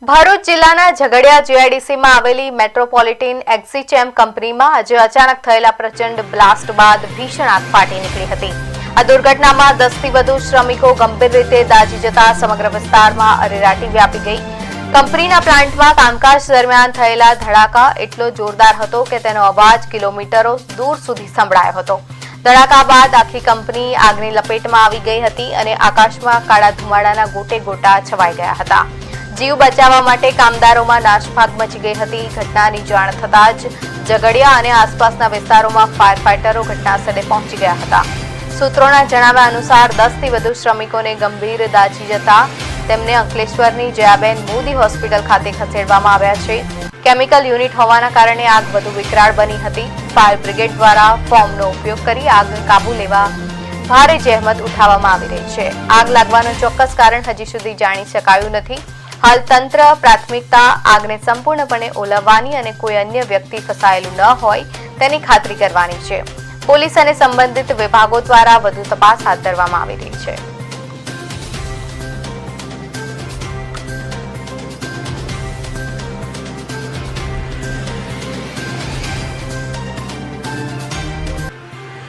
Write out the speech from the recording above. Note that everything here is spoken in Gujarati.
ભરૂચ જિલ્લાના ઝઘડિયા જીઆઈડીસીમાં આવેલી મેટ્રોપોલિટન એક્ઝિચેમ કંપનીમાં આજે અચાનક થયેલા પ્રચંડ બ્લાસ્ટ બાદ ભીષણ આગ ફાટી નીકળી હતી. આ દુર્ઘટનામાં 10થી વધુ શ્રમિકો ગંભીર રીતે દાઝી જતા સમગ્ર વિસ્તારમાં અરેરાટી વ્યાપી ગઈ. કંપનીના પ્લાન્ટમાં કામકાજ દરમિયાન થયેલા ધડાકા એટલો જોરદાર હતો કે તેનો અવાજ કિલોમીટરો દૂર સુધી સંભળાયો હતો. ધડાકા બાદ આખી કંપની આગની લપેટમાં આવી ગઈ હતી અને આકાશમાં કાળા ધુમાડાના ગોટે ગોટા છવાઈ ગયા હતા. જીવ બચાવવા માટે કામદારોમાં નાસભાગ મચી ગઈ હતી. ઘટનાની જાણ થતાં જ ઝઘડિયા અને આસપાસના વિસ્તારોમાં ફાયર ફાઇટરો ઘટનાસ્થળે પહોંચી ગયા હતા. સૂત્રોના જણાવ્યા અનુસાર 10થી વધુ શ્રમિકોને ગંભીર દાઝી જતા તેમને અંકલેશ્વરની જયાબેન મોદી હોસ્પિટલ ખાતે ખસેડવામાં આવ્યા છે. કેમિકલ યુનિટ હોવાના કારણે આગ વધુ વિકરાળ બની હતી. ફાયર બ્રિગેડ દ્વારા ફોર્મનો ઉપયોગ કરી આગને કાબુ લેવા ભારે જહેમત ઉઠાવવામાં આવી રહી છે. આગ લાગવાનું ચોક્કસ કારણ હજી સુધી જાણી શકાયું નથી. હાલ તંત્ર પ્રાથમિકતા આગને સંપૂર્ણપણે ઓલવવાની અને કોઈ અન્ય વ્યક્તિ ફસાયેલું ન હોય તેની ખાતરી કરવાની છે. પોલીસ અને સંબંધિત વિભાગો દ્વારા વધુ તપાસ હાથ ધરવામાં આવી રહી છે.